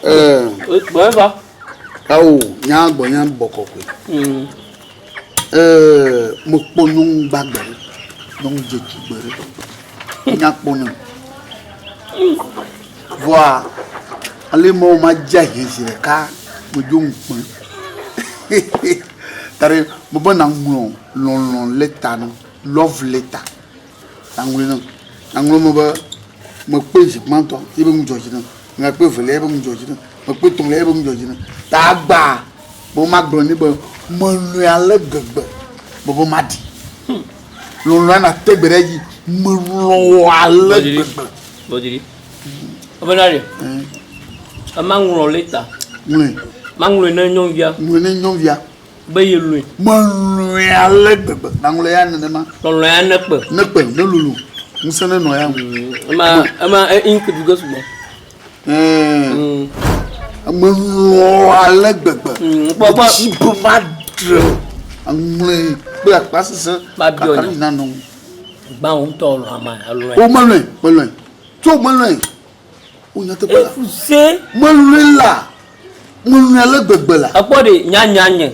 Whatever. Oh, young boy, young boko. Mukponung bagger. Non jeki berry. Yakponung. Voir. Allez, mon majahi, c'est le cas. Mujung. Tare, bon anglon, long l'état, love l'état. Anglon, anglon, me pèse, menton, il veut me joindre. Nga pe vele ba mjojina ma pe tong le ba mjojina ta gba bo ma gbo ni bo mo lu ale gbegbe bo ma di lo lu na te gbere yi mo lu ale gbegbe bo diri obenare amangu leta mangu ne nyonvia be yelu mo lu ale gbegbe na ngule ya ne ma lo lu ya ne pe ne lulu musene no ya ama inku du gosu ale gbegbe papa si bo ma dre amle pe apasise ba bi ona na no gba on to lo ama alo o mo lo to mo lo o nya te bala efuse mo lo la mo lo ale gbegbe la apode nyanyanye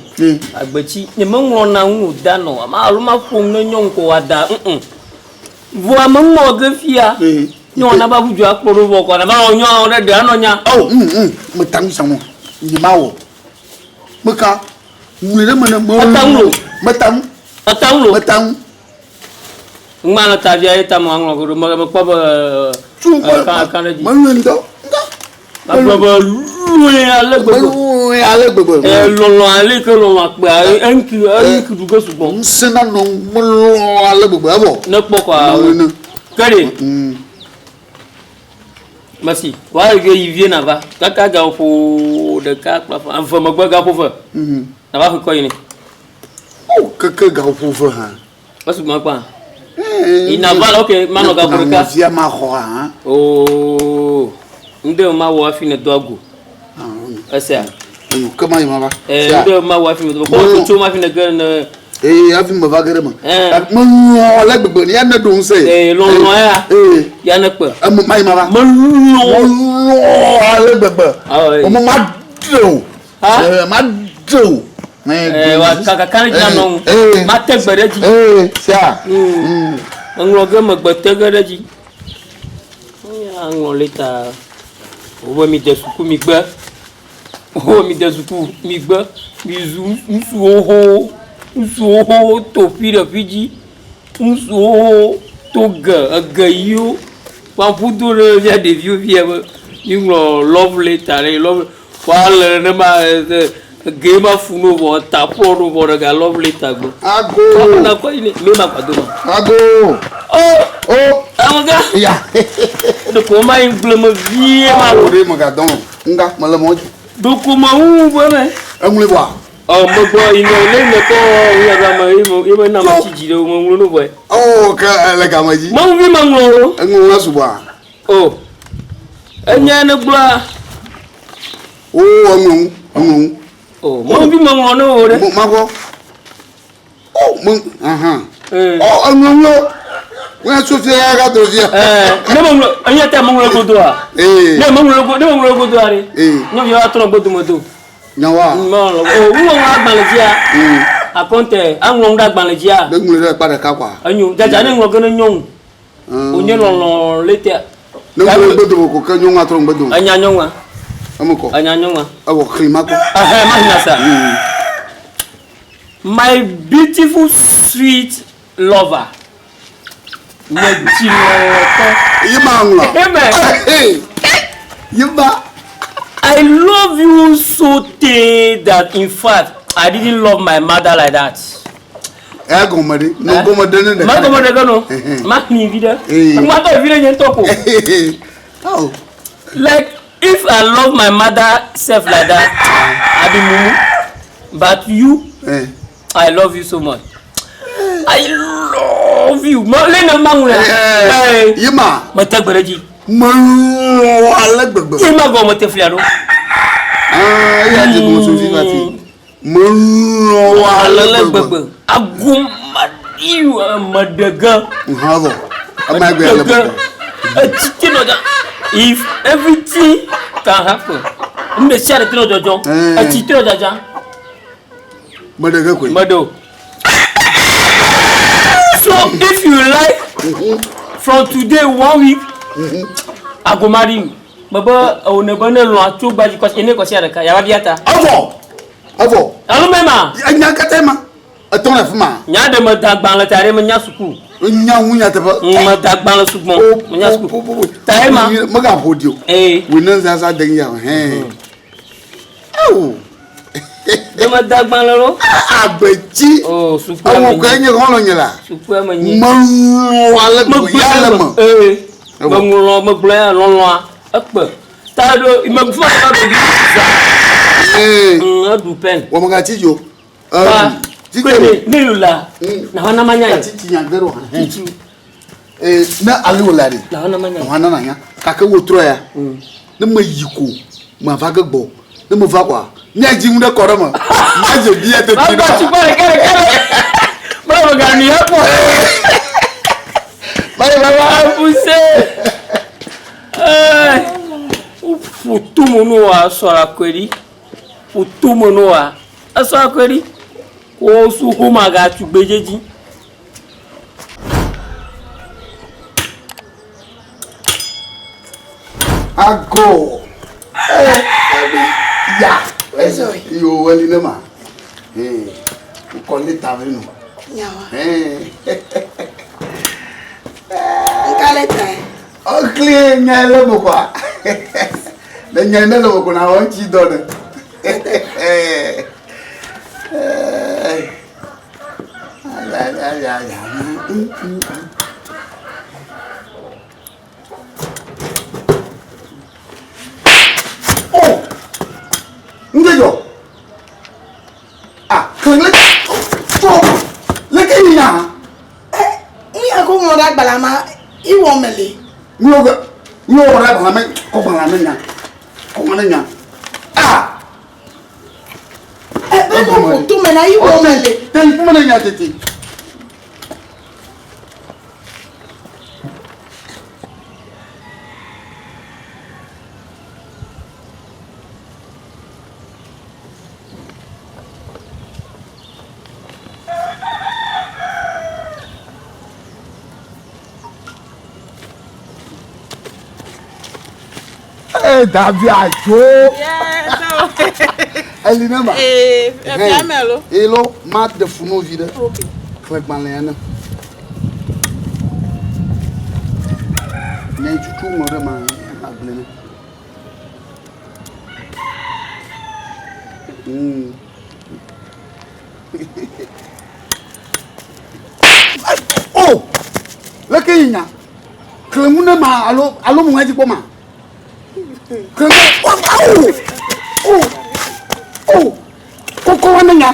agbechi ni mo nwo na nwu da no ama alo ma fon no nyonko wada vo am mo gafia nyo na ba buju akporo bo ko na ba onyo on de anonya me tang sanwo ni mawo me ka nwere mana mo matang ngana ta dia eta mo anglo ko mo ko ba ka na ji manendo ba ba lu ale gbegbe lo ale ko lo ma pe anki du go sugbon nsena no mo ale gbegbe abo na po ko kare Merci. Wa ge yivie na va. Kaka ga fo de ka pa fa. Anfa magba ga fo fa. Na va ko yini. Oh, kaka ga fo fa ha. Wasu ma pa. Ina va OK, mano ga fo ka. Zia ma ho ha. Oh. Nde ma wo afi ne doago. Asa. Comment il va? Nde ma wo afi ne doago. Ko to ma fi ne ga na afi me va gere ma. Mo la gbegbe ni ya na do nse. Lo ya. Ya na pe. Mai ma ba. Mo ale gbegbe. O mo ma dro. Ma dro. Wa kaka kan ja no. Ma te gbere ji. Sia. Nglo ge me gbe te gere ji. Ya nglo leta. O mi de suku mi gbe. O mi de suku mi gbe. Mi zu nsu oho. Nso to pira piji nso to gayo pa puto le ya de vieux vieux nglo love letter love wala na ma game funo bo taporo bo ga love letter go ago na ko ni me ma pado ago amaga ya de ko ma implema vie ma ore mo ga don nga mala mo do ko ma u bo me amule bo Mogbo ino le ko ya ga ma imo na ma chiji do mo ngulu boy. Ka la ga maji. Mo vi ma ngulu. Ngulu na suba. Enya na bla. Ngulu. Mo vi ma ngulu no ore. Ma ko. Ngulu. Wa so se ya ga do dia. Ne mo ngulu, anya ta mo ngulu ko do a. Ne mo ngulu ko do ari. No yo atro bodu mo do. Nyawa. Mo wo wa gbalejia. Akonte anwon da gbalejia. Be ngule pa de ka kwa. Anyu jaja ne ngo gene nyon. Onye lolo lete. Ne ngule bodu ko ka nyon atro bodu. Anya nyonwa. Amuko. Anya nyonwa. Awo krima ko. Mahina sa. My beautiful sweet lover. I love you so that in fact I didn't love my mother like that. Like if I love my mother self like that, I be mumu. But you, I love you so much. I love you. Malena mangula. Yima. Mata baraji. Alagbegbe. Yima go mate fliaro. Ya je mo so fi fati. Alagbegbe. Agum madiu madaga. Havo. Amagbe alagbegbe. If everything can happen, me share trop jojo. A ti trop jaja. Madaga ko. Mado. So if you like from today 1 week I go marry you. Baba on e bonne lo atu ba ji ko ene ko share ka ya wadiata. Avo. Alo mema. Anya katema. Atona fuma. Nya de ma dagban la tare ma nya suku. Nya wunya taba. Ma dagban la suku mo. Ma nya suku. Tare ma. Maga hodio. We nan za den ya he. De ma dagban la lo. Abeji. Oh, suku. Awo ko enye ko lo nyela. Suku ma nyi. Ma wala ko ya ma. Ma ngulo ma bla lo lo akpa. Tado imagfa ba be za. Adu pen. Wo maga tijo. Kwene nilula na wana manya titi nyangero na alulari na wana manya wana nanya kaka wotro ya na mayiko ma vaga gbo na mo vakwa nya jimu de koroma ma je biya te tira ba chupare kare ba gani hapo ba puse ufutumu no asora kweri utumu no asora kweri ko su huma ga tugbejeji ago ya yo wali na ma ko ni tavino nyawa nkaleta o clean nyale mo kwa na nyane lo ko na won chi do ne Oh, ngejo. Kele. Oh, leke ni na. mi ako mo da gbalama iwo mele. Ni o ra gbalama ko gbalama nya. Ko ngana nya. Be mo to me na iwo mele. Ten kuma nya tete. Davi ajo. Ali na ma. Fiamelo. Elo mat de funo vida. Okay. Foi banana. Nem chuchu mora ma ablene. Oh! Lakinya. Klemuna ma alo mo ngaji poma. Koko wananya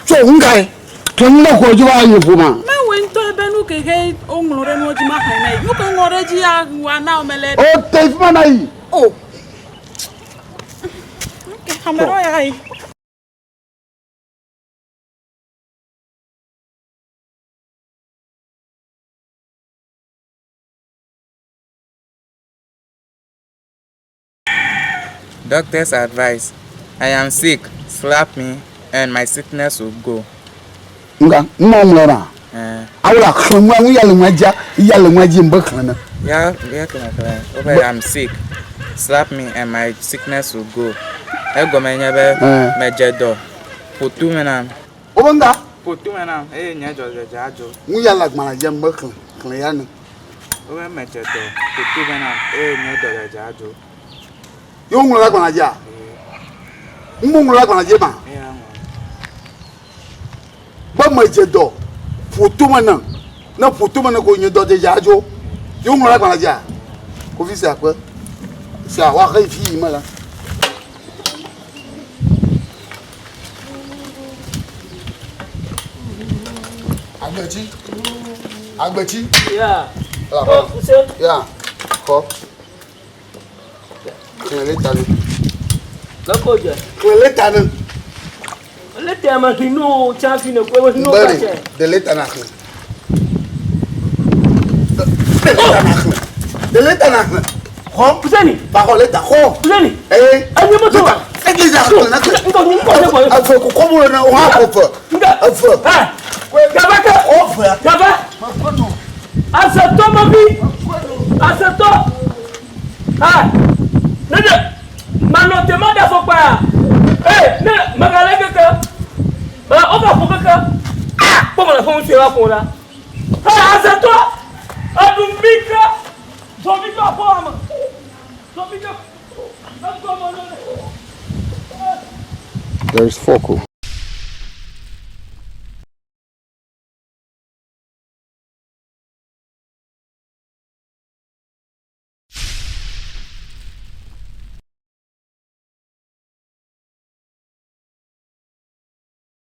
so ngai tonle ko jiwa yufuma Me wento ebe nu ke he onglore no ji ma kan na yu ko ngore ji ya wa na o mele. o teifuma na yi Oh. Okay, hamero ya yi. Doctor's advice. I am sick. Slap me and my sickness will go. nga mlora awla khumwa yalla ngaji mbakhlana Yeah, okay, I'm sick. Slap me and my sickness will go. I go my neighbor, my jedo. Putu menam. obanga Putu menam. Nyajo jajo. yalla manaje mbakhlana Owe my jedo. Putu menam. Nyajo jajo. yo ngula manaje ngula manaje ma ba majedo putu mana na putu mana ko nyedo de jajo yo ngula manaje ko fi sa ko sa wa kai fi mala Agbechi yeah yeah ko kele tani lakoje kele tani le tema hino chafi ne ko hino kache de leta na de leta na d'accord. Pusani. Parole est d'accord. Pusani. Eh. Ani moto. Église à la Ngo comment on a offre. Offre. Ah. Gabaka. Offre. Gaba. Asato mabi. Asato. Ah. Nene. Mano te manda fo pa. Eh, ne magalenge ka. Ba o ba fo ka. Ah, po la fo mu se wa ko la. Ah, asato. Adumika. Zomika fo ama. Zomika. There's Foco.